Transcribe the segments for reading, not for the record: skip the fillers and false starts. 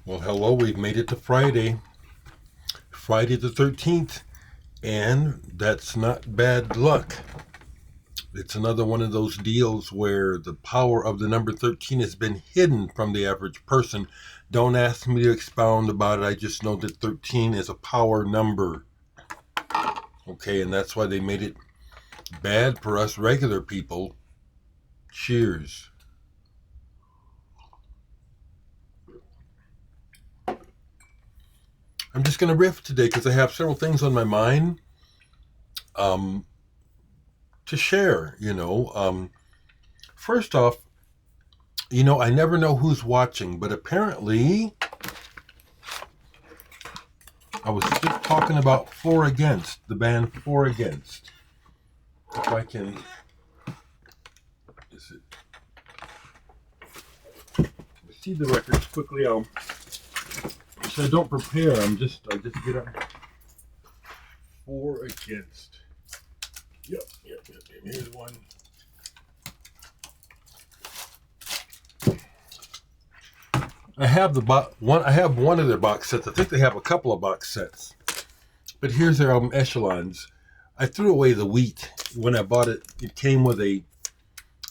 Well, hello, we've made it to Friday, Friday the 13th, and that's not bad luck. It's another one of those deals where the power of the number 13 has been hidden from the average person. Don't ask me to expound about it. I just know that 13 is a power number. Okay, and that's why they made it bad for us regular people. Cheers. I'm just going to riff today because I have several things on my mind to share, First off, I never know who's watching, but apparently I was just talking about Four Against, the band Four Against. If I can, see the records quickly. So I don't prepare. I just get up. Four Against. Yep. Here's one. I have one of their box sets. I think they have a couple of box sets. But here's their album Echelons. I threw away the wheat when I bought it. It came with a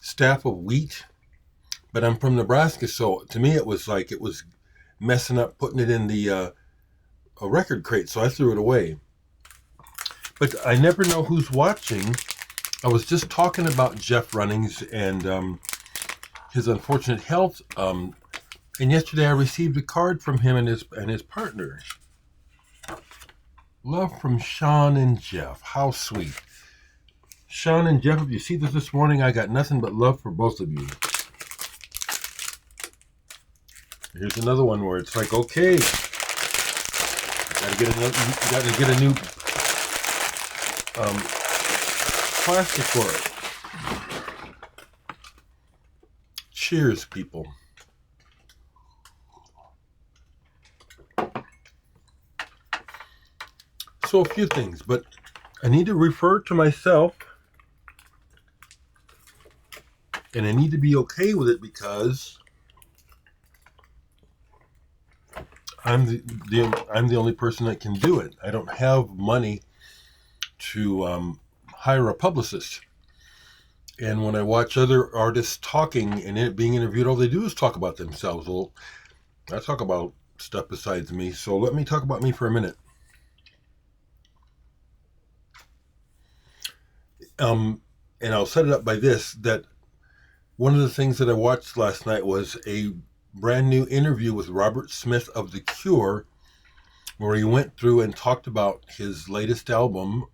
staff of wheat, but I'm from Nebraska, so to me it was messing up putting it in the a record crate, so I threw it away. But I never know who's watching. I was just talking about Jeff Runnings and his unfortunate health. And yesterday I received a card from him and his partner. Love from Sean and Jeff. How sweet. Sean and Jeff, if you see this morning, I got nothing but love for both of you. Here's another one where it's like, okay, gotta get a new plastic for it. Cheers, people. So a few things, but I need to refer to myself, and I need to be okay with it because I'm the only person that can do it. I don't have money to hire a publicist. And when I watch other artists talking and being interviewed, all they do is talk about themselves. Well, I talk about stuff besides me, so let me talk about me for a minute. And I'll set it up by this, that one of the things that I watched last night was a brand new interview with Robert Smith of The Cure, where he went through and talked about his latest album,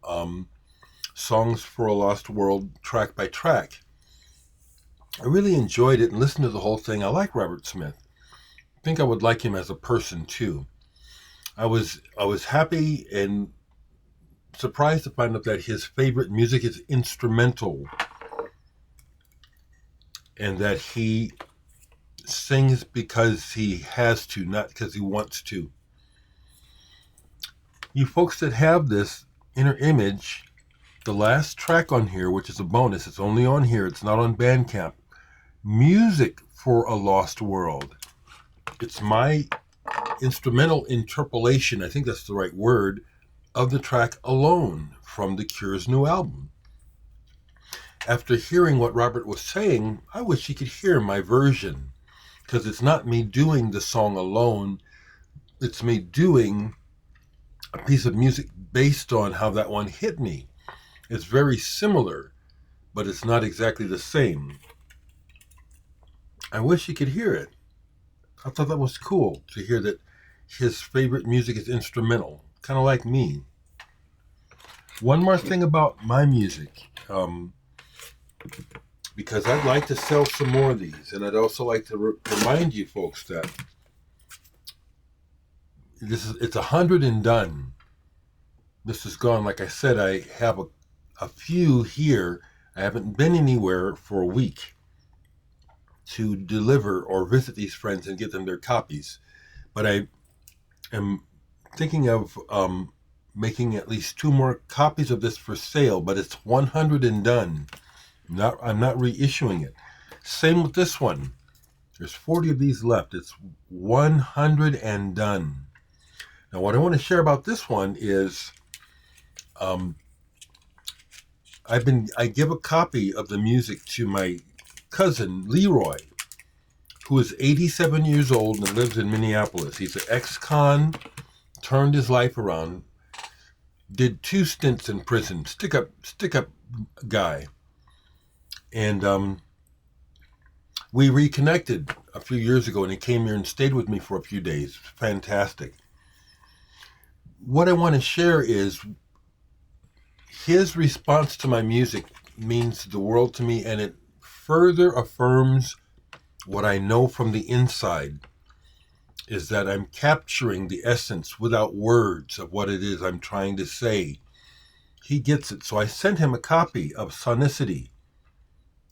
Songs for a Lost World, track by track. I really enjoyed it and listened to the whole thing. I like Robert Smith. I think I would like him as a person too. I was happy and surprised to find out that his favorite music is instrumental and that he sings because he has to, not because he wants to. You folks that have this inner image, the last track on here, which is a bonus, it's only on here, it's not on Bandcamp, Music for a Lost World. It's my instrumental interpolation, I think that's the right word, of the track Alone from The Cure's new album. After hearing what Robert was saying, I wish he could hear my version, because it's not me doing the song alone, it's me doing a piece of music based on how that one hit me. It's very similar, but it's not exactly the same. I wish he could hear it. I thought that was cool to hear that his favorite music is instrumental, kind of like me. One more thing about my music, because I'd like to sell some more of these, and I'd also like to remind you folks that it's 100 and done. This is gone. Like I said, I have a few here. I haven't been anywhere for a week to deliver or visit these friends and get them their copies. But I am thinking of making at least 2 more copies of this for sale, but it's 100 and done. I'm not reissuing it. Same with this one. There's 40 of these left. It's 100 and done. Now, what I want to share about this one is I give a copy of the music to my cousin Leroy, who is 87 years old and lives in Minneapolis. He's an ex-con, turned his life around, did 2 stints in prison, stick up guy. And we reconnected a few years ago, and he came here and stayed with me for a few days. Fantastic. What I want to share is his response to my music means the world to me, and it further affirms what I know from the inside, is that I'm capturing the essence without words of what it is I'm trying to say. He gets it. So I sent him a copy of Sonicity.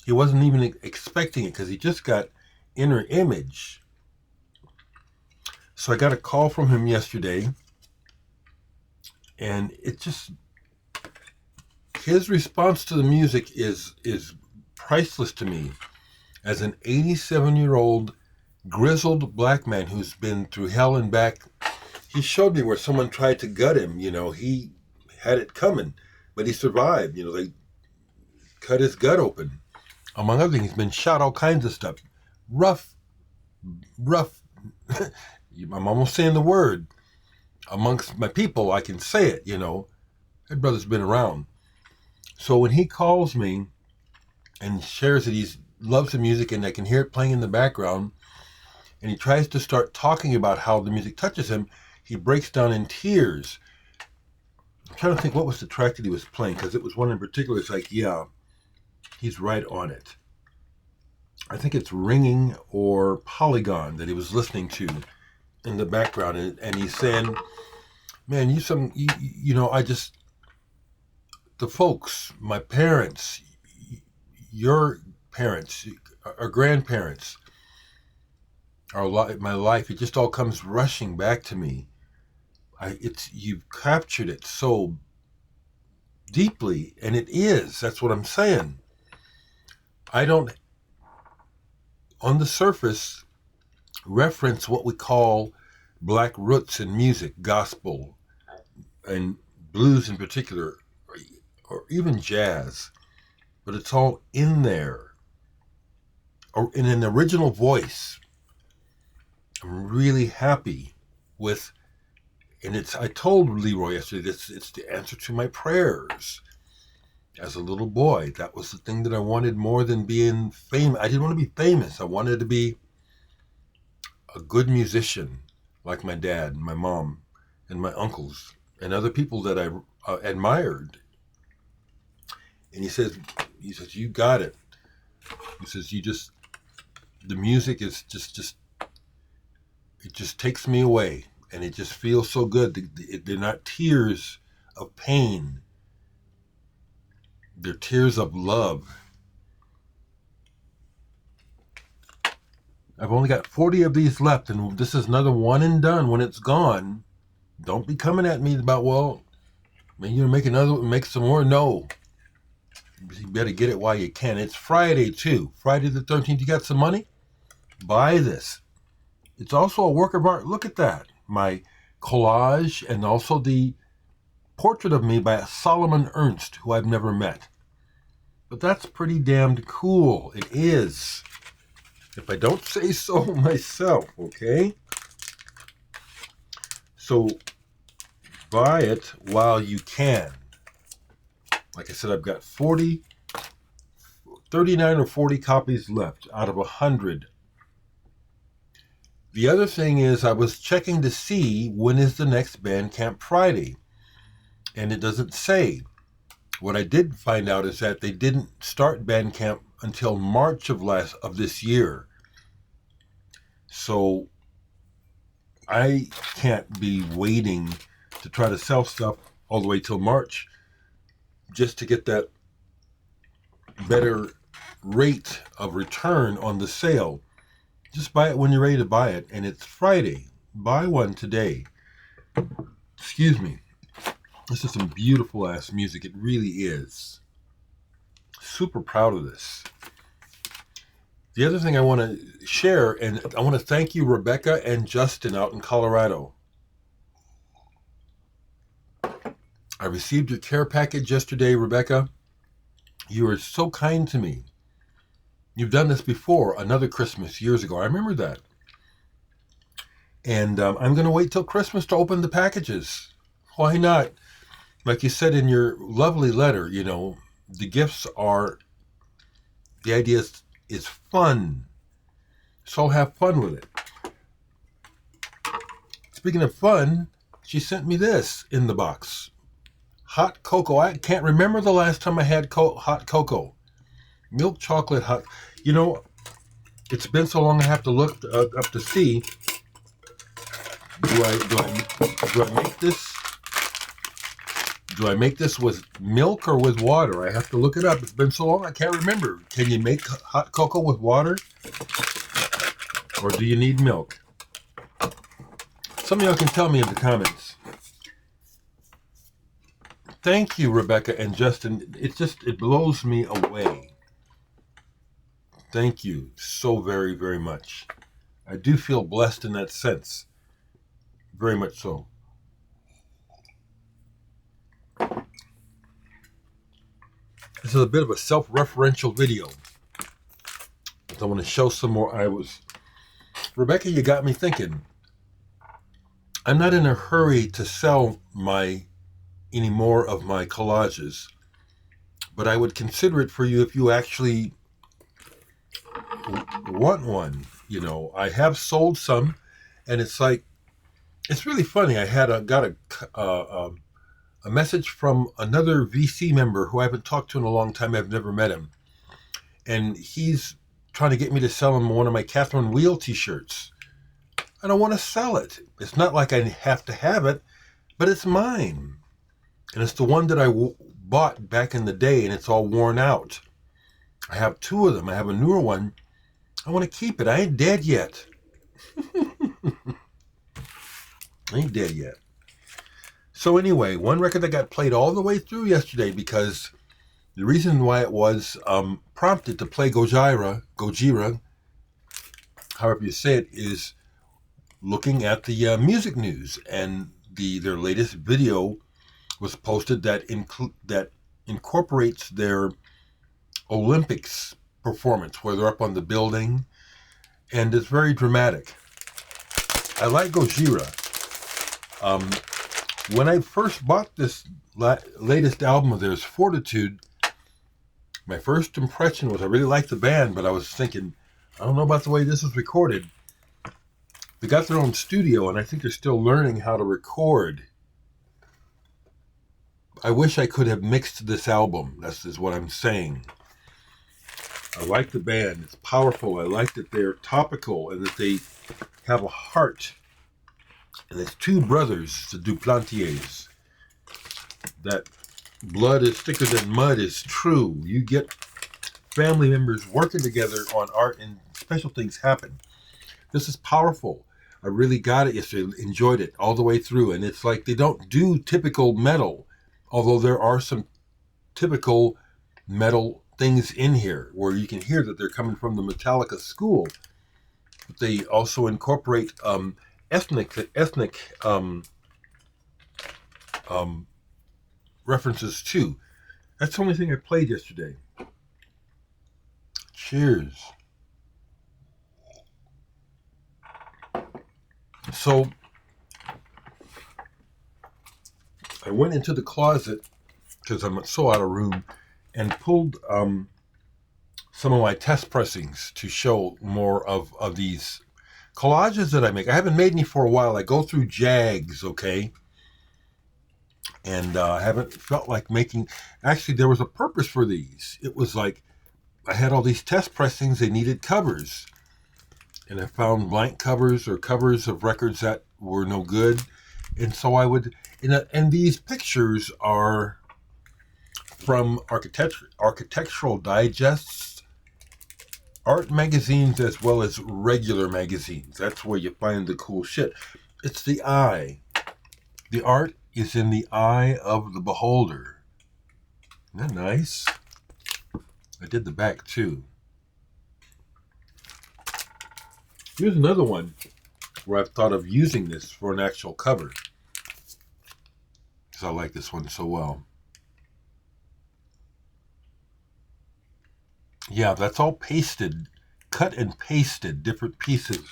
He wasn't even expecting it because he just got Inner Image. So I got a call from him yesterday, and it just, his response to the music is priceless to me. As an 87-year-old grizzled black man who's been through hell and back, he showed me where someone tried to gut him. He had it coming, but he survived. They cut his gut open. Among other things, he's been shot, all kinds of stuff. Rough, I'm almost saying the word. Amongst my people, I can say it, That brother's been around. So when he calls me and shares that he loves the music and I can hear it playing in the background, and he tries to start talking about how the music touches him, he breaks down in tears. I'm trying to think what was the track that he was playing, because it was one in particular. It's like, yeah, he's right on it. I think it's Ringing or Polygon that he was listening to in the background, and he's saying, man, the folks, my parents, your parents, our grandparents, my life, it just all comes rushing back to me. You've captured it so deeply, and that's what I'm saying. I don't, on the surface, reference what we call black roots in music, gospel, and blues in particular, or even jazz, but it's all in there, or in an original voice. I'm really happy with, and I told Leroy yesterday, it's the answer to my prayers. As a little boy, that was the thing that I wanted more than being famous. I didn't want to be famous. I wanted to be a good musician, like my dad and my mom and my uncles and other people that I admired. And he says, you got it. He says, the music is just it just takes me away, and it just feels so good. They're not tears of pain. They're tears of love. I've only got 40 of these left, and this is another one and done. When it's gone, don't be coming at me about, well, maybe you're make some more. No. You better get it while you can. It's Friday, too. Friday the 13th. You got some money? Buy this. It's also a work of art. Look at that. My collage, and also the portrait of me by Solomon Ernst, who I've never met. But that's pretty damned cool. It is. If I don't say so myself, okay? So buy it while you can. Like I said, I've got 39 or 40 copies left out of 100. The other thing is, I was checking to see when is the next Bandcamp Friday, and it doesn't say. What I did find out is that they didn't start Bandcamp until March of this year. So I can't be waiting to try to sell stuff all the way till March just to get that better rate of return on the sale. Just buy it when you're ready to buy it, and it's Friday. Buy one today. Excuse me. This is some beautiful ass music. It really is. Super proud of this. The other thing I want to share, and I want to thank you, Rebecca and Justin out in Colorado. I received your care package yesterday, Rebecca. You were so kind to me. You've done this before, another Christmas years ago. I remember that. And I'm going to wait till Christmas to open the packages. Why not? Like you said in your lovely letter, you know, the gifts are, the idea is fun. So have fun with it. Speaking of fun, she sent me this in the box. Hot cocoa. I can't remember the last time I had hot cocoa. Milk chocolate hot. You know, it's been so long I have to look up to see. Do I make this? Do I make this with milk or with water? I have to look it up. It's been so long I can't remember. Can you make hot cocoa with water? Or do you need milk? Some of y'all can tell me in the comments. Thank you, Rebecca and Justin. It blows me away. Thank you so very, very much. I do feel blessed in that sense. Very much so. This is a bit of a self-referential video. I want to show some more. Rebecca, you got me thinking. I'm not in a hurry to sell any more of my collages, but I would consider it for you if you actually want one. You know, I have sold some, and it's really funny. I got a message from another VC member who I haven't talked to in a long time. I've never met him, and he's trying to get me to sell him one of my Catherine Wheel t-shirts. I don't want to sell it. It's not like I have to have it, but it's mine. And it's the one that I bought back in the day, and it's all worn out. I have two of them. I have a newer one. I want to keep it. I ain't dead yet. I ain't dead yet. So anyway, one record that got played all the way through yesterday, because the reason why it was prompted to play Gojira, however you say it, is looking at the music news, and their latest video was posted that incorporates their Olympics performance, where they're up on the building, and it's very dramatic. I like Gojira. When I first bought this latest album of theirs, Fortitude, my first impression was I really liked the band, but I was thinking, I don't know about the way this is recorded. They got their own studio, and I think they're still learning how to record. I wish I could have mixed this album. That's what I'm saying. I like the band. It's powerful. I like that they're topical and that they have a heart. And it's two brothers, the Duplantiers. That blood is thicker than mud is true. You get family members working together on art and special things happen. This is powerful. I really got it yesterday. Enjoyed it all the way through. And it's like they don't do typical metal, although there are some typical metal things in here where you can hear that they're coming from the Metallica school. But they also incorporate ethnic references too. That's the only thing I played yesterday. Cheers. So I went into the closet because I'm so out of room and pulled some of my test pressings to show more of these collages that I make. I haven't made any for a while. I go through jags, okay? And I haven't felt like making... Actually, there was a purpose for these. It was like I had all these test pressings. They needed covers. And I found blank covers or covers of records that were no good. And so I would... And these pictures are from architectural digests, art magazines, as well as regular magazines. That's where you find the cool shit. It's the eye. The art is in the eye of the beholder. Isn't that nice? I did the back too. Here's another one where I've thought of using this for an actual cover, because I like this one so well. Yeah, that's all pasted, cut and pasted, different pieces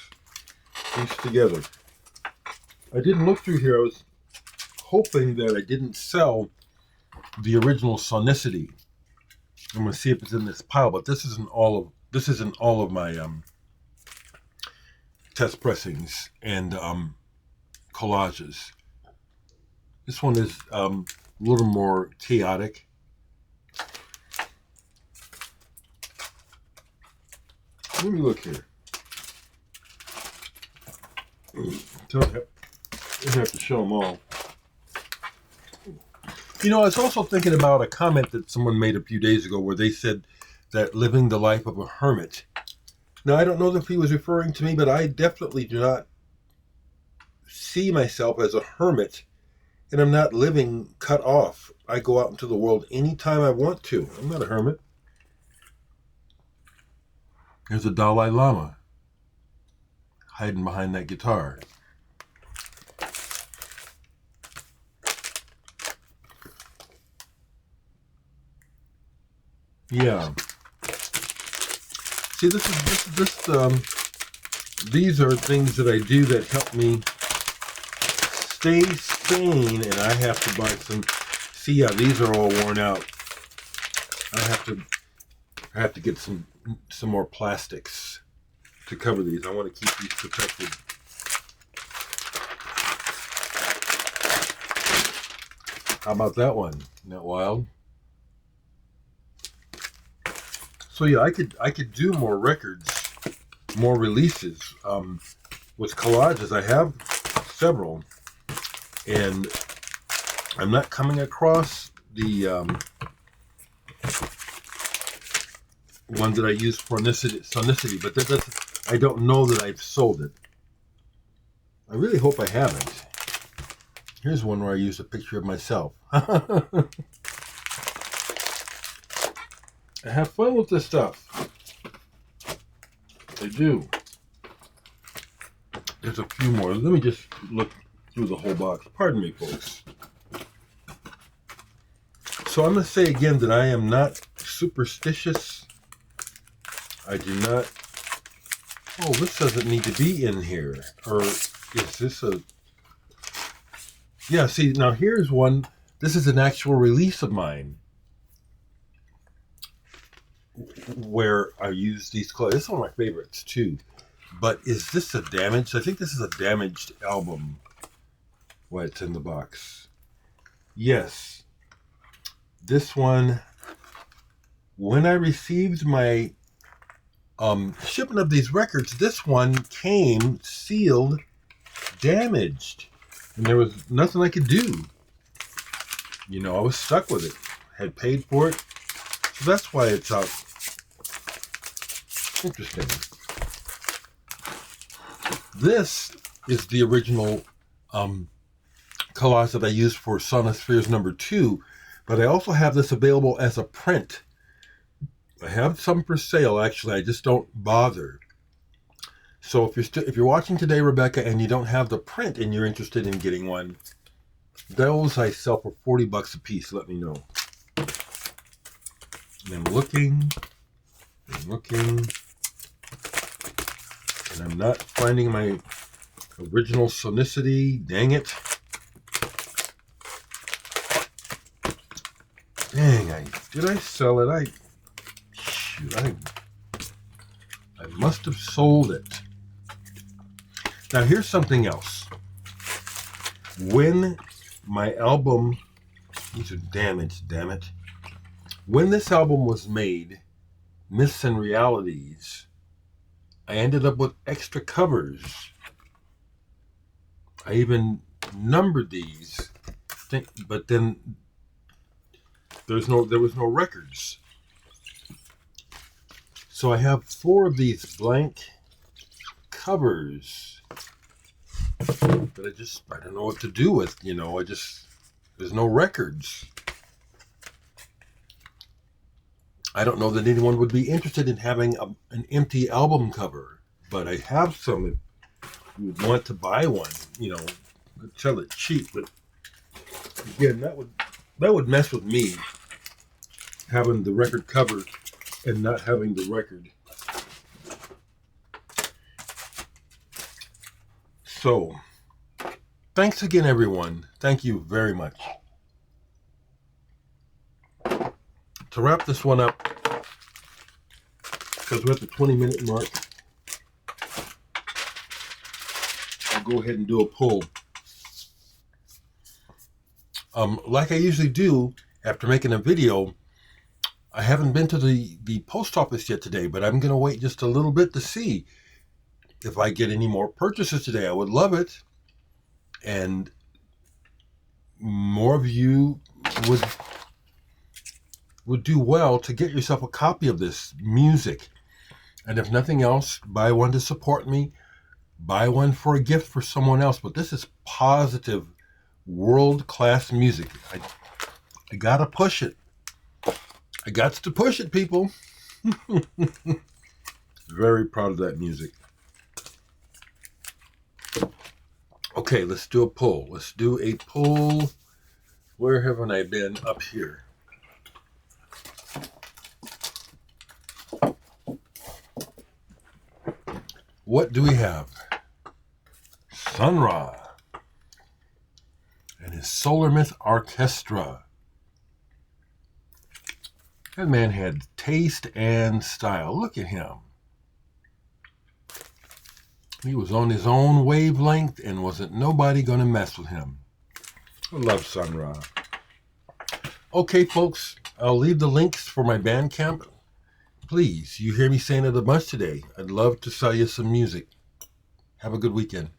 pieced together. I didn't look through here. I was hoping that I didn't sell the original Sonicity. I'm going to see if it's in this pile, but this isn't all of my test pressings and collages. This one is a little more chaotic. Let me look here. Don't have to show them all. You know, I was also thinking about a comment that someone made a few days ago where they said that living the life of a hermit. Now, I don't know if he was referring to me, but I definitely do not see myself as a hermit, and I'm not living cut off. I go out into the world anytime I want to. I'm not a hermit. There's a Dalai Lama hiding behind that guitar. Yeah. See, these are things that I do that help me stay sane, and I have to buy some. See, yeah, these are all worn out. I have to get some more plastics to cover these. I want to keep these protected. How about that one? Isn't that wild? So yeah, I could do more records, more releases with collages. I have several, and I'm not coming across the one that I use for Sonicity, but I don't know that I've sold it. I really hope I haven't. Here's one where I used a picture of myself. I have fun with this stuff. I do. There's a few more. Let me just look through the whole box. Pardon me, folks. So I'm going to say again that I am not superstitious. I do not... Oh, this doesn't need to be in here. Or is this a... Yeah, see, now here's one. This is an actual release of mine, where I use these clothes. This is one of my favorites too. But is this a damaged? I think this is a damaged album. Why it's in the box. Yes. This one, when I received my shipment of these records, this one came sealed, damaged. And there was nothing I could do. You know, I was stuck with it. Had paid for it. So that's why it's out. Interesting. This is the original collage that I used for Sonospheres number 2, but I also have this available as a print. I have some for sale, actually. I just don't bother. So if you're watching today, Rebecca, and you don't have the print and you're interested in getting one, those I sell for $40 a piece. Let me know. And I'm looking, and I'm not finding my original Sonicity. Dang it. Dang, did I sell it? I must have sold it. Now here's something else. When my album, these are damaged, damn it. When this album was made, Myths and Realities, I ended up with extra covers. I even numbered these, but then there was no records. So I have 4 of these blank covers that I don't know what to do with. You know, there's no records. I don't know that anyone would be interested in having an empty album cover. but I have some if you would want to buy one, I'd sell it cheap, but again, that would mess with me having the record cover and not having the record. So, thanks again, everyone. Thank you very much. To wrap this one up, because we're at the 20-minute mark, I'll go ahead and do a pull. Like I usually do after making a video, I haven't been to the post office yet today, but I'm going to wait just a little bit to see if I get any more purchases today. I would love it. And more of you would do well to get yourself a copy of this music. And if nothing else, buy one to support me. Buy one for a gift for someone else. But this is positive, world-class music. I gotta push it. I got to push it, people. Very proud of that music. Okay, let's do a pull. Let's do a pull. Where haven't I been? Up here. What do we have? Sun Ra and his Solar Myth Orchestra. That man had taste and style. Look at him. He was on his own wavelength and wasn't nobody going to mess with him. I love Sun Ra. Okay, folks, I'll leave the links for my Bandcamp. Please, you hear me saying it a bunch today. I'd love to sell you some music. Have a good weekend.